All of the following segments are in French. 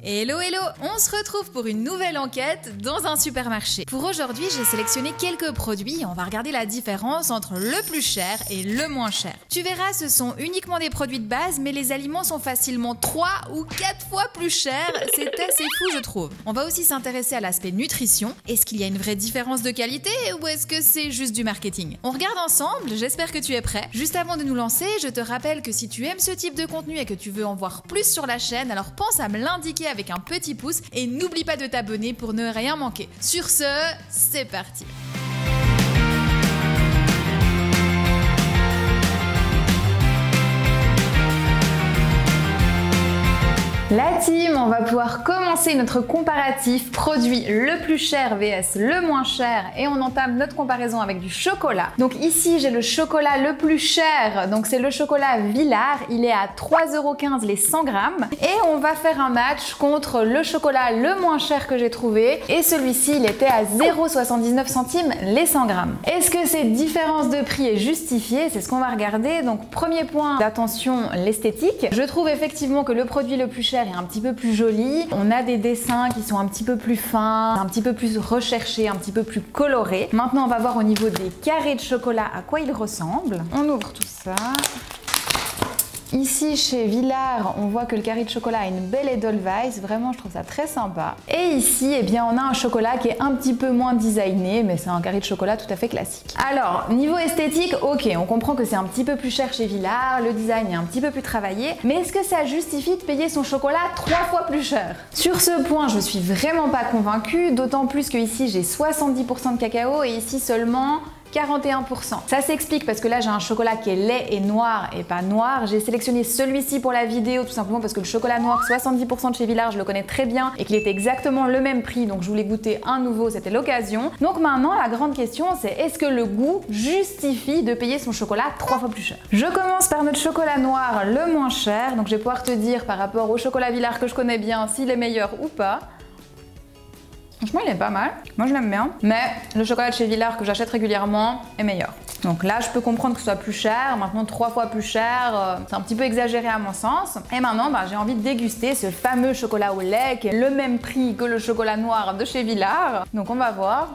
Hello hello, on se retrouve pour une nouvelle enquête dans un supermarché. Pour aujourd'hui, j'ai sélectionné quelques produits et on va regarder la différence entre le plus cher et le moins cher. Tu verras, ce sont uniquement des produits de base, mais les aliments sont facilement 3 ou 4 fois plus chers. C'est assez fou, je trouve. On va aussi s'intéresser à l'aspect nutrition. Est-ce qu'il y a une vraie différence de qualité ou est-ce que c'est juste du marketing? On regarde ensemble, j'espère que tu es prêt. Juste avant de nous lancer, je te rappelle que si tu aimes ce type de contenu et que tu veux en voir plus sur la chaîne, alors pense à me l'indiquer avec un petit pouce et n'oublie pas de t'abonner pour ne rien manquer. Sur ce, c'est parti. La team, on va pouvoir commencer notre comparatif produit le plus cher vs le moins cher et on entame notre comparaison avec du chocolat. Donc ici j'ai le chocolat le plus cher, donc c'est le chocolat Villars, il est à 3,15 € les 100 grammes et on va faire un match contre le chocolat le moins cher que j'ai trouvé et celui-ci il était à 0,79 centimes les 100 grammes. Est-ce que cette différence de prix est justifiée? C'est ce qu'on va regarder. Donc premier point d'attention, l'esthétique. Je trouve effectivement que le produit le plus cher est un petit peu plus joli. On a des dessins qui sont un petit peu plus fins, un petit peu plus recherchés, un petit peu plus colorés. Maintenant, on va voir au niveau des carrés de chocolat à quoi ils ressemblent. On ouvre tout ça. Ici, chez Villars, on voit que le carré de chocolat a une belle Edelweiss. Vraiment, je trouve ça très sympa. Et ici, eh bien, on a un chocolat qui est un petit peu moins designé, mais c'est un carré de chocolat tout à fait classique. Alors, niveau esthétique, ok, on comprend que c'est un petit peu plus cher chez Villars, le design est un petit peu plus travaillé, mais est-ce que ça justifie de payer son chocolat 3 fois plus cher? Sur ce point, je suis vraiment pas convaincue, d'autant plus que ici, j'ai 70% de cacao et ici seulement 41%. Ça s'explique parce que là j'ai un chocolat qui est lait et noir et pas noir. J'ai sélectionné celui-ci pour la vidéo tout simplement parce que le chocolat noir 70% de chez Villars, je le connais très bien et qu'il était exactement le même prix, donc je voulais goûter un nouveau, c'était l'occasion. Donc maintenant la grande question c'est est-ce que le goût justifie de payer son chocolat 3 fois plus cher? Je commence par notre chocolat noir le moins cher, donc je vais pouvoir te dire par rapport au chocolat Villars que je connais bien s'il est meilleur ou pas. Franchement, il est pas mal. Moi, je l'aime bien. Mais le chocolat de chez Villars que j'achète régulièrement est meilleur. Donc là, je peux comprendre que ce soit plus cher. Maintenant, 3 fois plus cher, c'est un petit peu exagéré à mon sens. Et maintenant, j'ai envie de déguster ce fameux chocolat au lait qui est le même prix que le chocolat noir de chez Villars. Donc, on va voir.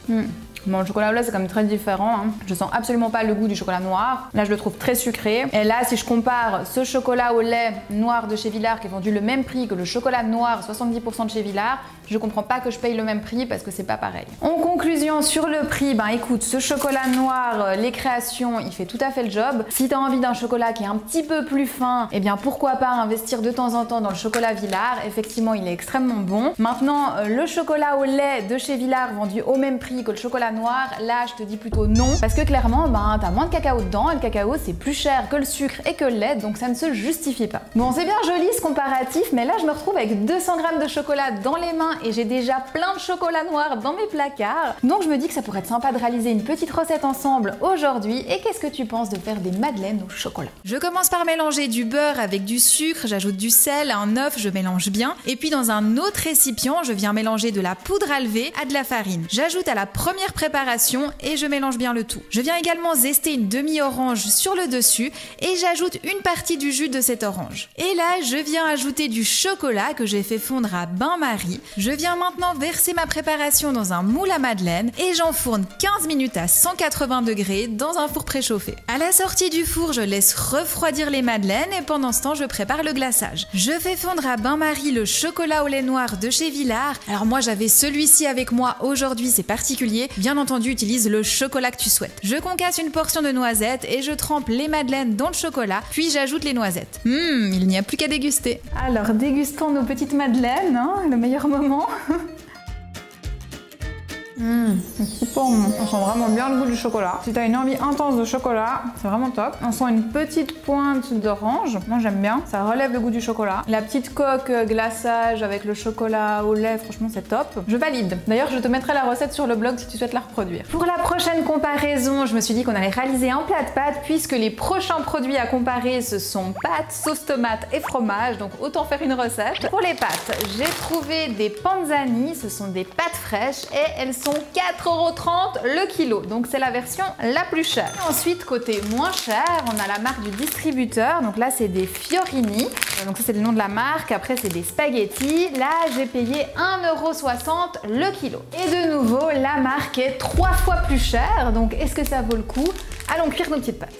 Bon, le chocolat au lait, c'est quand même très différent. Hein. Je sens absolument pas le goût du chocolat noir. Là, je le trouve très sucré. Et là, si je compare ce chocolat au lait noir de chez Villars qui est vendu le même prix que le chocolat noir 70% de chez Villars, je comprends pas que je paye le même prix parce que c'est pas pareil. En conclusion, sur le prix, écoute, ce chocolat noir, les créations, il fait tout à fait le job. Si t'as envie d'un chocolat qui est un petit peu plus fin, eh bien pourquoi pas investir de temps en temps dans le chocolat Villars. Effectivement, il est extrêmement bon. Maintenant, le chocolat au lait de chez Villars vendu au même prix que le chocolat noir, là, je te dis plutôt non. Parce que clairement, t'as moins de cacao dedans et le cacao, c'est plus cher que le sucre et que le lait, donc ça ne se justifie pas. Bon, c'est bien joli ce comparatif, mais là, je me retrouve avec 200 grammes de chocolat dans les mains et j'ai déjà plein de chocolat noir dans mes placards. Donc je me dis que ça pourrait être sympa de réaliser une petite recette ensemble aujourd'hui. Et qu'est-ce que tu penses de faire des madeleines au chocolat? Je commence par mélanger du beurre avec du sucre, j'ajoute du sel, un œuf, je mélange bien. Et puis dans un autre récipient, je viens mélanger de la poudre à lever à de la farine. J'ajoute à la première préparation et je mélange bien le tout. Je viens également zester une demi-orange sur le dessus et j'ajoute une partie du jus de cette orange. Et là, je viens ajouter du chocolat que j'ai fait fondre à bain-marie. Je viens maintenant verser ma préparation dans un moule à madeleine et j'enfourne 15 minutes à 180 degrés dans un four préchauffé. À la sortie du four, je laisse refroidir les madeleines et pendant ce temps, je prépare le glaçage. Je fais fondre à bain-marie le chocolat au lait noir de chez Villars. Alors moi, j'avais celui-ci avec moi aujourd'hui, c'est particulier. Bien entendu, utilise le chocolat que tu souhaites. Je concasse une portion de noisettes et je trempe les madeleines dans le chocolat, puis j'ajoute les noisettes. Il n'y a plus qu'à déguster. Alors, dégustons nos petites madeleines, le meilleur moment. C'est super bon. On sent vraiment bien le goût du chocolat. Si t'as une envie intense de chocolat, c'est vraiment top. On sent une petite pointe d'orange. Moi j'aime bien. Ça relève le goût du chocolat. La petite coque glaçage avec le chocolat au lait, franchement c'est top. Je valide. D'ailleurs je te mettrai la recette sur le blog si tu souhaites la reproduire. Pour la prochaine comparaison, je me suis dit qu'on allait réaliser un plat de pâtes puisque les prochains produits à comparer ce sont pâtes, sauce tomate et fromage. Donc autant faire une recette. Pour les pâtes, j'ai trouvé des panzani. Ce sont des pâtes fraîches et elles sont sont 4,30 € le kilo. Donc c'est la version la plus chère. Et ensuite, côté moins cher, on a la marque du distributeur. Donc là, c'est des Fiorini. Donc ça, c'est le nom de la marque. Après, c'est des spaghettis. Là, j'ai payé 1,60 € le kilo. Et de nouveau, la marque est 3 fois plus chère. Donc est-ce que ça vaut le coup? Allons cuire nos petites pâtes.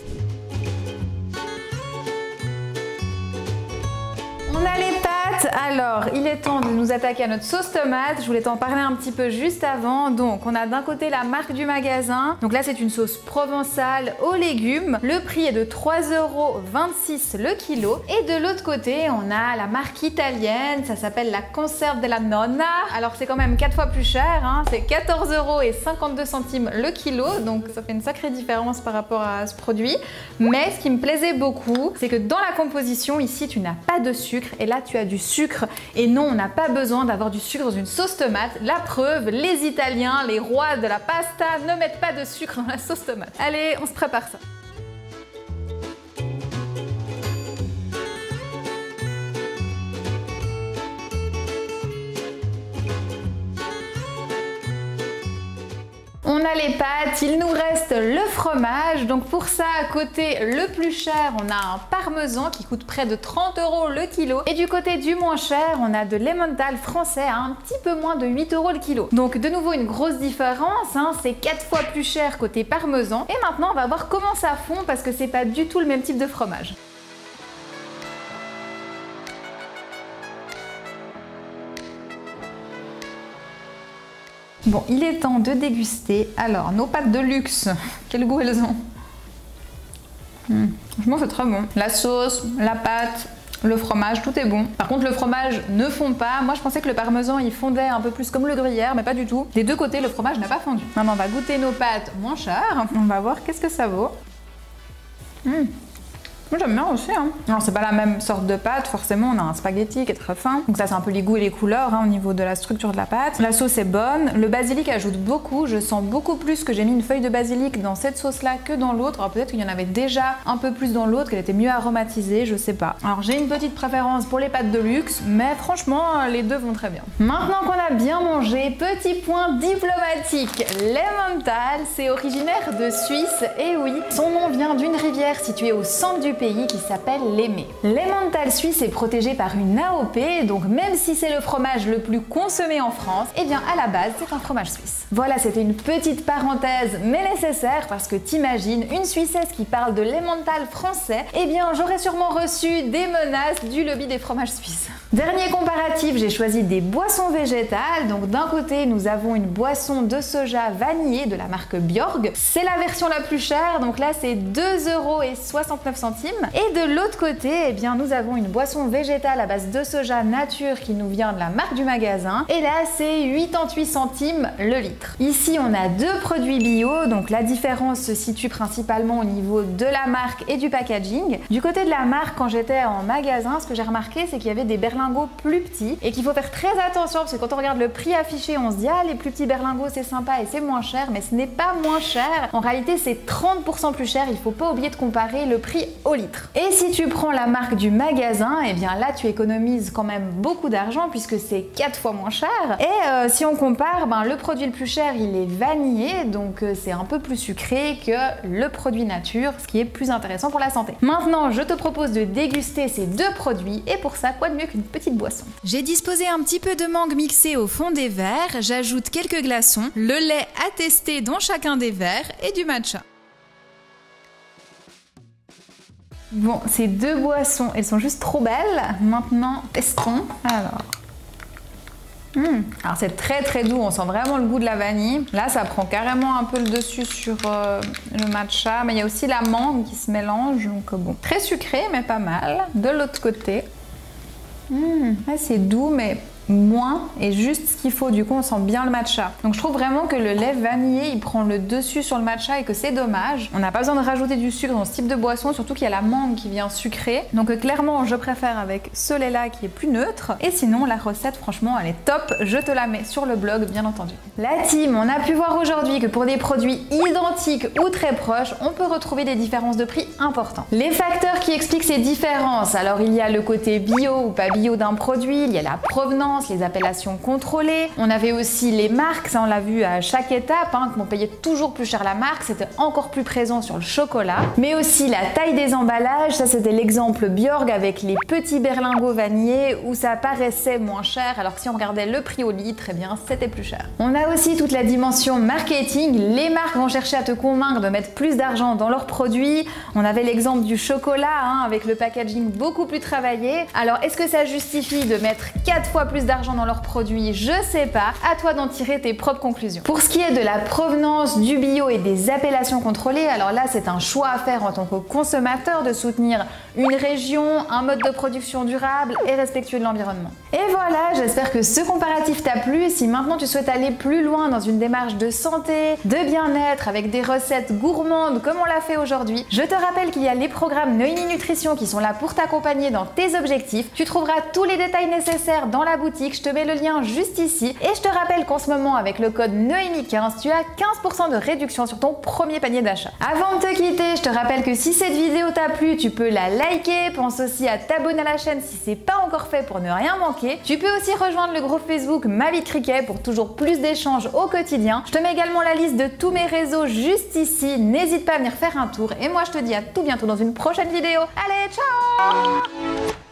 On a les pâtes, alors il est temps de nous attaquer à notre sauce tomate. Je voulais t'en parler un petit peu juste avant. Donc on a d'un côté la marque du magasin. Donc là c'est une sauce provençale aux légumes. Le prix est de 3,26 € le kilo. Et de l'autre côté on a la marque italienne. Ça s'appelle la Conserve della Nonna. Alors c'est quand même 4 fois plus cher, hein. C'est 14,52 € le kilo. Donc ça fait une sacrée différence par rapport à ce produit. Mais ce qui me plaisait beaucoup, c'est que dans la composition ici tu n'as pas de sucre. Et là tu as du sucre et non, on n'a pas besoin d'avoir du sucre dans une sauce tomate. La preuve, les Italiens, les rois de la pasta ne mettent pas de sucre dans la sauce tomate. Allez, on se prépare ça. On a les pâtes, il nous reste le fromage. Donc pour ça, à côté le plus cher, on a un parmesan qui coûte près de 30 € le kilo. Et du côté du moins cher, on a de l'emmental français à un petit peu moins de 8 € le kilo. Donc de nouveau une grosse différence, hein, c'est 4 fois plus cher côté parmesan. Et maintenant on va voir comment ça fond parce que c'est pas du tout le même type de fromage. Bon, il est temps de déguster. Alors, nos pâtes de luxe, quel goût elles ont? Franchement, c'est très bon. La sauce, la pâte, le fromage, tout est bon. Par contre, le fromage ne fond pas. Moi, je pensais que le parmesan, il fondait un peu plus comme le gruyère, mais pas du tout. Des deux côtés, le fromage n'a pas fondu. Maintenant, on va goûter nos pâtes moins chères. On va voir qu'est-ce que ça vaut. Moi j'aime bien aussi, hein. Alors c'est pas la même sorte de pâte, forcément on a un spaghetti qui est très fin. Donc ça c'est un peu les goûts et les couleurs, hein, au niveau de la structure de la pâte. La sauce est bonne, le basilic ajoute beaucoup, je sens beaucoup plus que j'ai mis une feuille de basilic dans cette sauce là que dans l'autre. Alors peut-être qu'il y en avait déjà un peu plus dans l'autre, qu'elle était mieux aromatisée, je sais pas. Alors j'ai une petite préférence pour les pâtes de luxe, mais franchement les deux vont très bien. Maintenant qu'on a bien mangé, petit point diplomatique. L'emmental, c'est originaire de Suisse, et oui, son nom vient d'une rivière située au centre du pays qui s'appelle l'Emmet. L'emmental suisse est protégé par une AOP, donc même si c'est le fromage le plus consommé en France, eh bien à la base c'est un fromage suisse. Voilà, c'était une petite parenthèse mais nécessaire parce que t'imagines une Suissesse qui parle de l'emmental français, eh bien j'aurais sûrement reçu des menaces du lobby des fromages suisses. Dernier comparatif, j'ai choisi des boissons végétales. Donc d'un côté nous avons une boisson de soja vanillée de la marque Bjorg, c'est la version la plus chère, donc là c'est 2,69 €. Et de l'autre côté, eh bien, nous avons une boisson végétale à base de soja nature qui nous vient de la marque du magasin. Et là, c'est 88 centimes le litre. Ici, on a deux produits bio, donc la différence se situe principalement au niveau de la marque et du packaging. Du côté de la marque, quand j'étais en magasin, ce que j'ai remarqué, c'est qu'il y avait des berlingots plus petits et qu'il faut faire très attention parce que quand on regarde le prix affiché, on se dit « Ah, les plus petits berlingots, c'est sympa et c'est moins cher », mais ce n'est pas moins cher. En réalité, c'est 30% plus cher. Il faut pas oublier de comparer le prix au litre. Et si tu prends la marque du magasin, et bien là tu économises quand même beaucoup d'argent puisque c'est 4 fois moins cher. Et si on compare, ben, le produit le plus cher il est vanillé, donc c'est un peu plus sucré que le produit nature, ce qui est plus intéressant pour la santé. Maintenant je te propose de déguster ces deux produits et pour ça quoi de mieux qu'une petite boisson. J'ai disposé un petit peu de mangue mixée au fond des verres, j'ajoute quelques glaçons, le lait à tester dans chacun des verres et du matcha. Bon, ces deux boissons, elles sont juste trop belles. Maintenant, testons. Alors c'est très doux, on sent vraiment le goût de la vanille. Là, ça prend carrément un peu le dessus sur le matcha, mais il y a aussi la mangue qui se mélange, donc bon. Très sucré, mais pas mal. De l'autre côté, c'est doux, mais moins et juste ce qu'il faut, du coup on sent bien le matcha. Donc je trouve vraiment que le lait vanillé il prend le dessus sur le matcha et que c'est dommage. On n'a pas besoin de rajouter du sucre dans ce type de boisson, surtout qu'il y a la mangue qui vient sucrée. Donc clairement je préfère avec ce lait là qui est plus neutre. Et sinon la recette franchement elle est top, je te la mets sur le blog bien entendu. La team, on a pu voir aujourd'hui que pour des produits identiques ou très proches, on peut retrouver des différences de prix importantes. Les facteurs qui expliquent ces différences, alors il y a le côté bio ou pas bio d'un produit, il y a la provenance, provenance, les appellations contrôlées. On avait aussi les marques, ça on l'a vu à chaque étape, qu'on payait toujours plus cher la marque, c'était encore plus présent sur le chocolat. Mais aussi la taille des emballages, ça c'était l'exemple Björg avec les petits berlingots vanillés où ça paraissait moins cher, alors que si on regardait le prix au litre, eh bien c'était plus cher. On a aussi toute la dimension marketing, les marques vont chercher à te convaincre de mettre plus d'argent dans leurs produits. On avait l'exemple du chocolat avec le packaging beaucoup plus travaillé. Alors est-ce que ça justifie de mettre 4 fois plus d'argent dans leurs produits? Je sais pas, à toi d'en tirer tes propres conclusions. Pour ce qui est de la provenance, du bio et des appellations contrôlées, alors là c'est un choix à faire en tant que consommateur de soutenir une région, un mode de production durable et respectueux de l'environnement. Et voilà, j'espère que ce comparatif t'a plu. Si maintenant tu souhaites aller plus loin dans une démarche de santé, de bien-être avec des recettes gourmandes comme on l'a fait aujourd'hui, je te rappelle qu'il y a les programmes Noémie Nutrition qui sont là pour t'accompagner dans tes objectifs. Tu trouveras tous les détails nécessaires dans la boutique, je te mets le lien juste ici. Et je te rappelle qu'en ce moment avec le code Noémie15, tu as 15% de réduction sur ton premier panier d'achat. Avant de te quitter, je te rappelle que si cette vidéo t'a plu, tu peux la liker, pense aussi à t'abonner à la chaîne si c'est pas encore fait pour ne rien manquer. Tu peux aussi rejoindre le groupe Facebook Ma Vie de Cricket pour toujours plus d'échanges au quotidien. Je te mets également la liste de tous mes réseaux juste ici, n'hésite pas à venir faire un tour et moi je te dis à tout bientôt dans une prochaine vidéo. Allez, ciao!